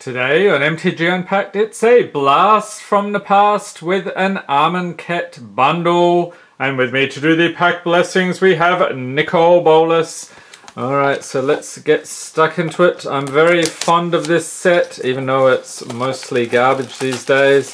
Today on MTG Unpacked, it's a blast from the past with an Amonkhet bundle. And with me to do the pack blessings, we have Nicole Bolas. Alright, so let's get stuck into it. I'm very fond of this set, even though it's mostly garbage these days,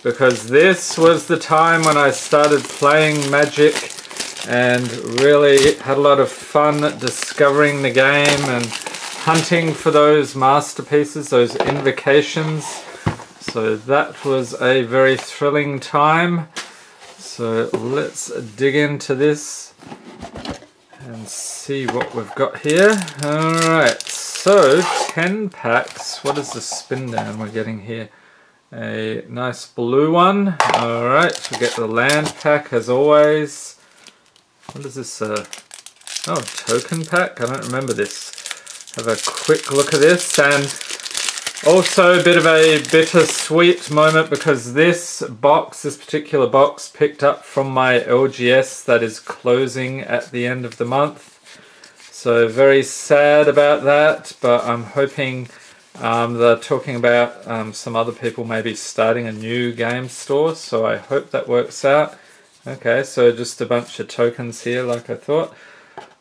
because this was the time when I started playing Magic and really had a lot of fun discovering the game and hunting for those masterpieces, those invocations. So that was a very thrilling time. So let's dig into this and see what we've got here. Alright, so 10 packs. What is the spin down we're getting here? A nice blue one. Alright, we get the land pack as always. What is this? Oh, token pack? I don't remember this. Have a quick look at this, and also a bit of a bittersweet moment because this particular box picked up from my LGS that is closing at the end of the month. So very sad about that, but I'm hoping they're talking about some other people maybe starting a new game store, so I hope that works out. Okay, so just a bunch of tokens here like I thought.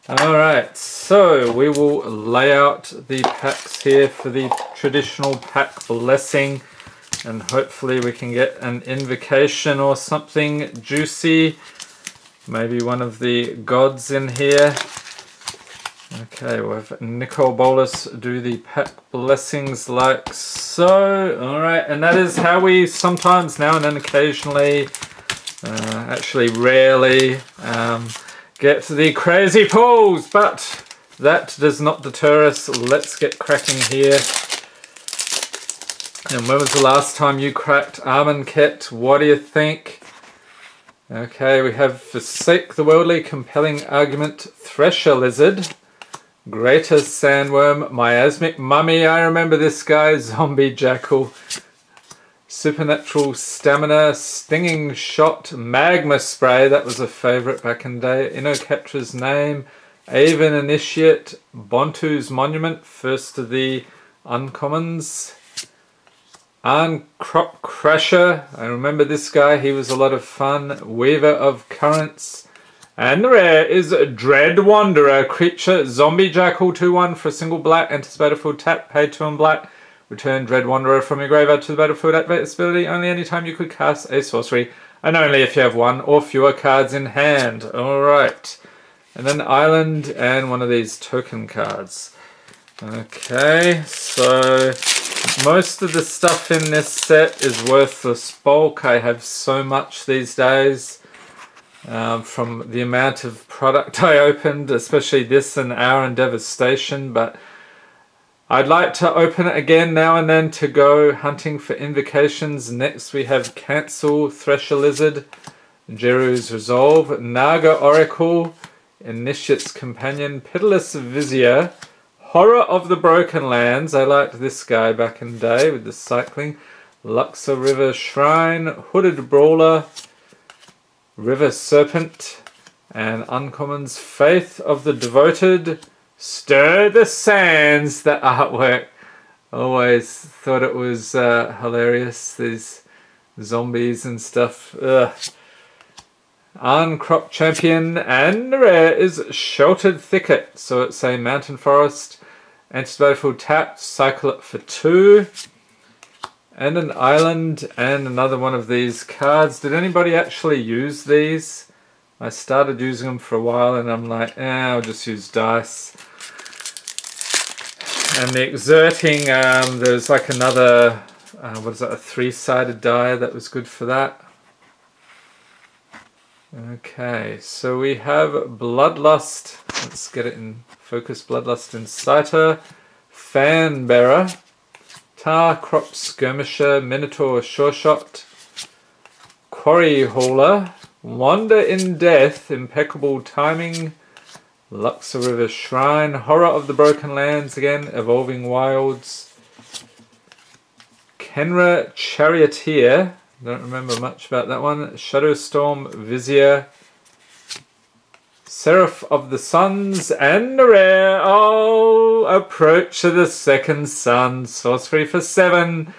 Alright, so we will lay out the packs here for the traditional pack blessing, and hopefully we can get an invocation or something juicy. Maybe one of the gods in here. Okay, we'll have Nicole Bolas do the pack blessings like so. Alright, and that is how we sometimes, now and then occasionally, actually rarely, get to the crazy pulls, but that does not deter us. Let's get cracking here. And when was the last time you cracked Amonkhet? What do you think? Okay, we have Forsake the Worldly, Compelling Argument, Thresher Lizard, Greater Sandworm, Miasmic Mummy, I remember this guy, Zombie Jackal, Supernatural Stamina, Stinging Shot, Magma Spray, that was a favourite back in the day, Innocatra's Name, Aven Initiate, Bontu's Monument, first of the uncommons, Crop Crasher, I remember this guy, he was a lot of fun, Weaver of Currents, and the rare is Dread Wanderer, creature, Zombie Jackal, 2/1 for a single black, enters battlefield tap, paid 2 and black. Return Dread Wanderer from your graveyard to the battlefield. Activate this ability only anytime you could cast a sorcery, and only if you have 1 or fewer cards in hand. Alright. And then Island and one of these token cards. Okay, so most of the stuff in this set is worthless bulk. I have so much these days from the amount of product I opened, especially this and Hour and Devastation, but I'd like to open it again now and then to go hunting for invocations. Next we have Cancel, Thresher Lizard, Jeru's Resolve, Naga Oracle, Initiate's Companion, Pitiless Vizier, Horror of the Broken Lands, I liked this guy back in the day with the cycling, Luxor River Shrine, Hooded Brawler, River Serpent, and uncommons Faith of the Devoted, Stir the Sands, the artwork. Always thought it was hilarious, these zombies and stuff. Ugh. Uncrop Champion, and the rare is Sheltered Thicket. So it's a mountain forest, enters battlefield tapped, cycle it for 2. And an island, and another one of these cards. Did anybody actually use these? I started using them for a while and I'm like, I'll just use dice. And the exerting, there's like another, what is that, a 3-sided die that was good for that. Okay, so we have Bloodlust, let's get it in focus, Bloodlust Inciter, Fanbearer, Tar Crop Skirmisher, Minotaur Shoreshot, Quarry Hauler, Wander in Death, Impeccable Timing, Luxor River Shrine, Horror of the Broken Lands again, Evolving Wilds, Kenra Charioteer, don't remember much about that one, Shadowstorm Vizier, Seraph of the Suns, and a rare, oh, Approach of the Second Sun, sorcery for 7.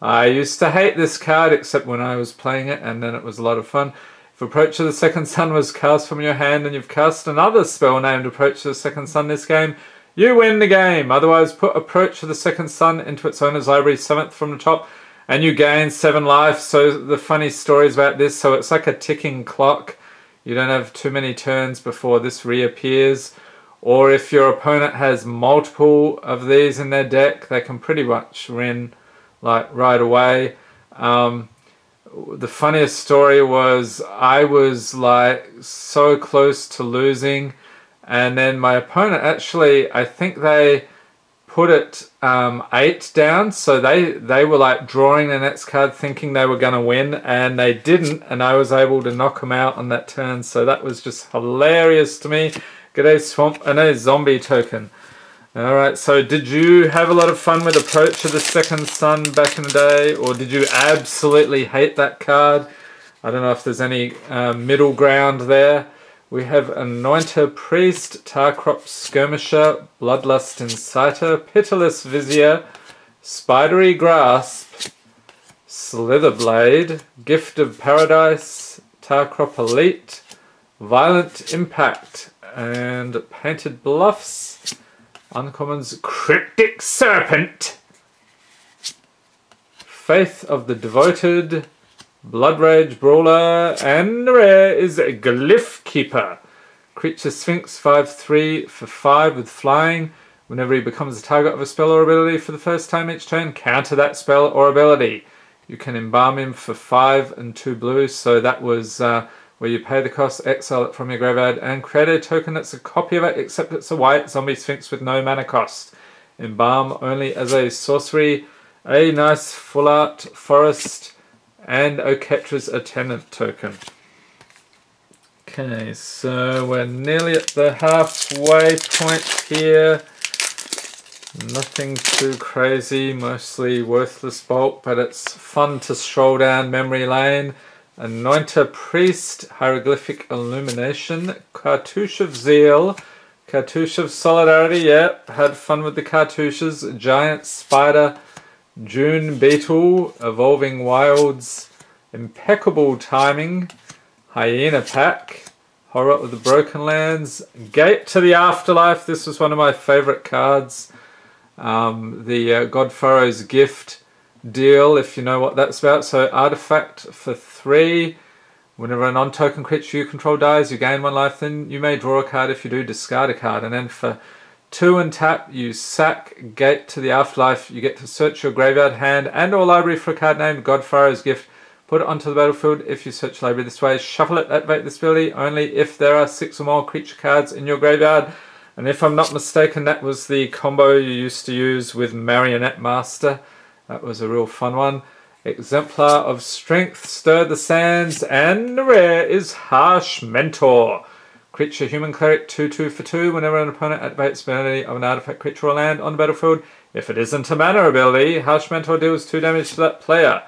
I used to hate this card, except when I was playing it, and then it was a lot of fun. If Approach of the Second Sun was cast from your hand, and you've cast another spell named Approach of the Second Sun this game, you win the game. Otherwise, put Approach of the Second Sun into its owner's library, 7th from the top, and you gain 7 life. So the funny stories about this, so it's like a ticking clock. You don't have too many turns before this reappears. Or if your opponent has multiple of these in their deck, they can pretty much win like right away. The funniest story was I was like so close to losing, and then my opponent actually, I think they put it 8 down, so they were like drawing the next card thinking they were going to win, and they didn't, and I was able to knock them out on that turn, so that was just hilarious to me. G'day Swamp, and a zombie token. Alright, so did you have a lot of fun with Approach of the Second Sun back in the day, or did you absolutely hate that card? I don't know if there's any middle ground there. We have Anointer Priest, Tarkrop Skirmisher, Bloodlust Inciter, Pitiless Vizier, Spidery Grasp, Slitherblade, Gift of Paradise, Tarkrop Elite, Violent Impact, and Painted Bluffs. Uncommons, Cryptic Serpent, Faith of the Devoted, Bloodrage Brawler, and the rare is a Glyph Keeper. Creature Sphinx 5/3 for 5 with flying. Whenever he becomes a target of a spell or ability for the first time each turn, counter that spell or ability. You can embalm him for 5 and 2 blue, so that was where you pay the cost, exile it from your graveyard, and create a token that's a copy of it, except it's a white zombie sphinx with no mana cost. Embalm only as a sorcery, a nice full art forest, and Oketra's Attendant token. Okay, so we're nearly at the halfway point here. Nothing too crazy, mostly worthless bulk, but it's fun to stroll down memory lane. Anointer Priest, Hieroglyphic Illumination, Cartouche of Zeal, Cartouche of Solidarity, yep, had fun with the cartouches, Giant Spider, June Beetle, Evolving Wilds, Impeccable Timing, Hyena Pack, Horror of the Broken Lands, Gate to the Afterlife. This was one of my favourite cards. The Godfurrow's Gift deal, if you know what that's about. So Artifact for 3. Whenever a non-token creature you control dies, you gain 1 life. Then you may draw a card. If you do, discard a card. And then for 2 and tap, you sack Gate to the Afterlife. You get to search your graveyard, hand, and or library for a card named Godfurrow's Gift. Put it onto the battlefield. If you search library this way, shuffle it, activate this ability only if there are 6 or more creature cards in your graveyard. And if I'm not mistaken, that was the combo you used to use with Marionette Master. That was a real fun one. Exemplar of Strength, Stir the Sands, and the rare is Harsh Mentor. Creature Human Cleric 2/2 for 2. Whenever an opponent activates the ability of an artifact, creature, or land on the battlefield, if it isn't a mana ability, Harsh Mentor deals 2 damage to that player.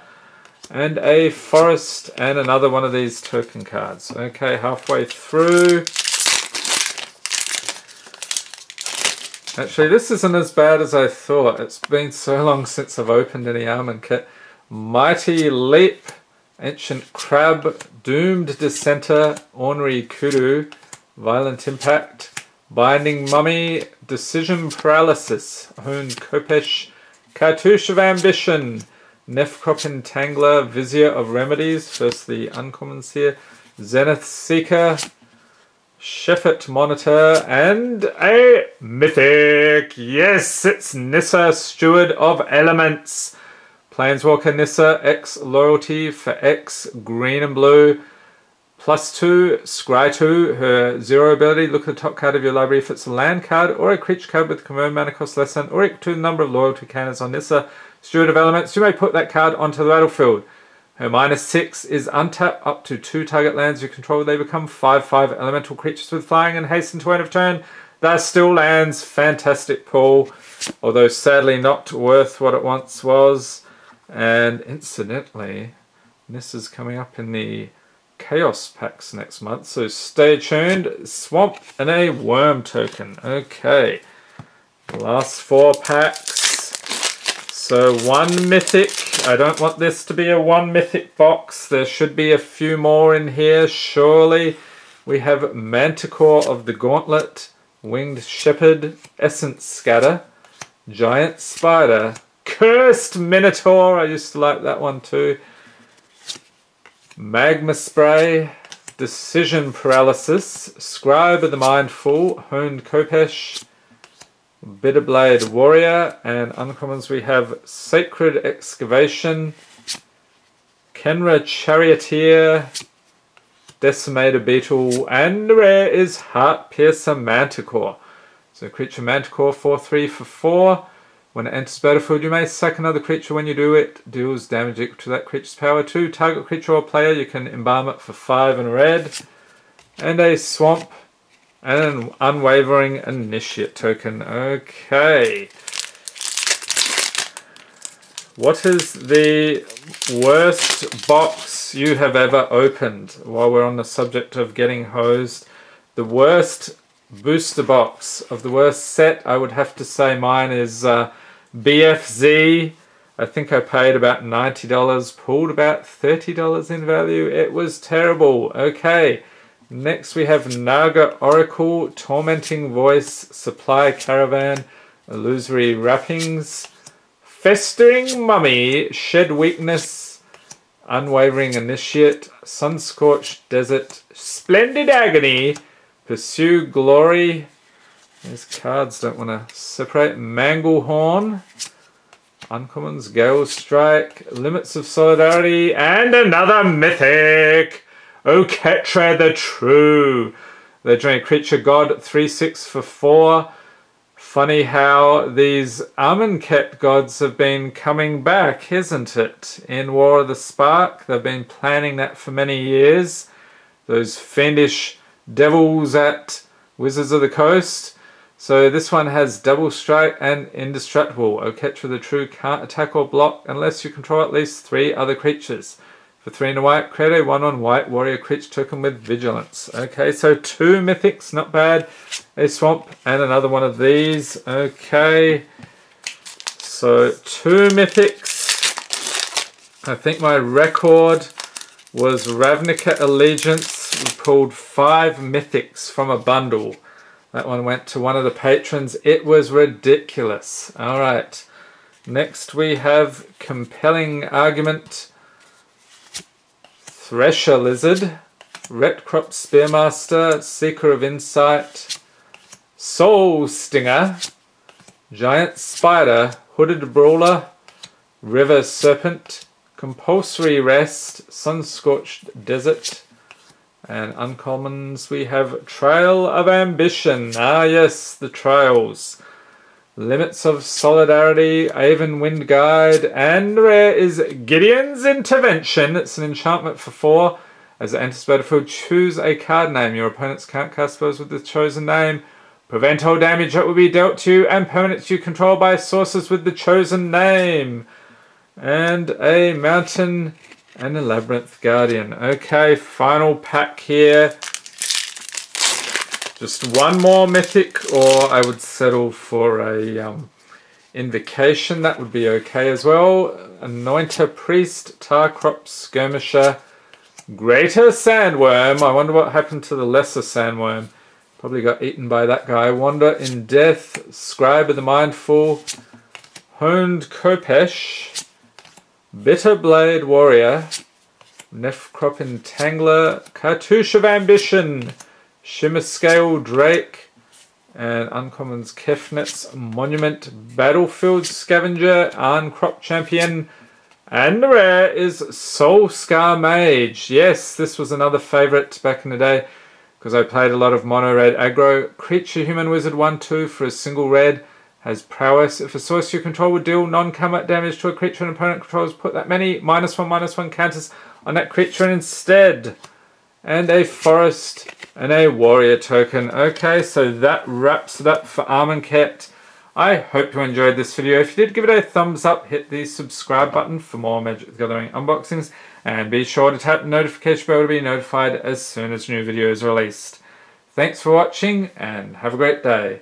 And a Forest, and another one of these token cards. Okay, halfway through. Actually, this isn't as bad as I thought. It's been so long since I've opened any Amonkhet. Mighty Leap, Ancient Crab, Doomed Dissenter, Ornery Kudu, Violent Impact, Binding Mummy, Decision Paralysis, Hoon Kopesh, Cartouche of Ambition, Nefkrop Entangler, Vizier of Remedies, first the uncommons here, Zenith Seeker, Shepherd Monitor, and a Mythic! Yes, it's Nyssa, Steward of Elements. Planeswalker Nyssa, X Loyalty for X, green and blue. +2, scry 2, her 0 ability. Look at the top card of your library if it's a land card or a creature card with confirmed mana cost less than or equal to the number of loyalty counters on Nyssa, Steward of Elements. You may put that card onto the battlefield. Her -6 is untap up to 2 target lands you control. They become 5/5 elemental creatures with flying and hasten to end of turn. They're still lands. Fantastic pull, although sadly not worth what it once was. And incidentally, this is coming up in the Chaos packs next month, so stay tuned. Swamp and a Worm token. Okay, last 4 packs. So 1 mythic. I don't want this to be a 1 mythic box. There should be a few more in here, surely. We have Manticore of the Gauntlet, Winged Shepherd, Essence Scatter, Giant Spider, Cursed Minotaur, I used to like that one too, Magma Spray, Decision Paralysis, Scribe of the Mindful, Honed Kopesh, Bitterblade Warrior, and uncommons we have Sacred Excavation, Kenra Charioteer, Decimator Beetle, and the rare is Heart Piercer Manticore. So creature Manticore 4/3 for 4. When it enters battlefield, you may sack another creature. When you do, it deals damage equal to that creature's power 2. Target creature or player, you can embalm it for 5 and a red. And a Swamp and an Unwavering Initiate token. Okay. What is the worst box you have ever opened? While we're on the subject of getting hosed, the worst booster box of the worst set, I would have to say mine is BFZ. I think I paid about $90, pulled about $30 in value. It was terrible. Okay, next we have Naga Oracle, Tormenting Voice, Supply Caravan, Illusory Wrappings, Festering Mummy, Shed Weakness, Unwavering Initiate, Sunscorched Desert, Splendid Agony, Pursue Glory. These cards don't want to separate. Manglehorn, uncommons, Gale Strike, Limits of Solidarity, and another mythic, Oketra the True. Legendary creature god, 3/6 for 4. Funny how these Amonkhet gods have been coming back, isn't it? In War of the Spark, they've been planning that for many years. Those fiendish devils at Wizards of the Coast. So this one has double strike and indestructible. Oketra the True can't attack or block unless you control at least 3 other creatures. For 3 and a white, create a 1/1 white warrior creature token with vigilance. Okay, so 2 mythics, not bad. A Swamp and another one of these. Okay, so 2 mythics. I think my record was Ravnica Allegiance. We pulled 5 mythics from a bundle. That one went to one of the patrons. It was ridiculous. Alright, next we have Compelling Argument, Thresher Lizard, Retcrop Spearmaster, Seeker of Insight, Soul Stinger, Giant Spider, Hooded Brawler, River Serpent, Compulsory Rest, Sunscorched Desert, and uncommons we have Trail of Ambition. Ah yes, the trails. Limits of Solidarity, Aven Wind Guide, and rare is Gideon's Intervention. It's an enchantment for 4. As it enters battlefield, choose a card name. Your opponents can't cast spells with the chosen name. Prevent all damage that will be dealt to you and permanents you control by sources with the chosen name. And a Mountain and a Labyrinth Guardian. Okay, final pack here. Just one more mythic, or I would settle for a Invocation. That would be okay as well. Anointer Priest, Tarkrop Skirmisher, Greater Sandworm. I wonder what happened to the Lesser Sandworm. Probably got eaten by that guy. Wander in Death, Scribe of the Mindful, Honed Kopesh, Bitterblade Warrior, Nefcrop Entangler, Cartouche of Ambition, Shimmerscale Drake, and uncommons Kefnet's Monument, Battlefield Scavenger, Arncrop Champion, and the rare is Soulscar Mage. Yes, this was another favourite back in the day because I played a lot of mono red aggro. Creature Human Wizard 1/2 for a single red. Has prowess. If a source you control would deal non-combat damage to a creature an opponent controls, put that many -1/-1 counters on that creature instead. And a forest and a warrior token. Okay, so that wraps it up for Amonkhet. I hope you enjoyed this video. If you did, give it a thumbs up, hit the subscribe button for more Magic the Gathering unboxings, and be sure to tap the notification bell to be notified as soon as new videos are released. Thanks for watching, and have a great day.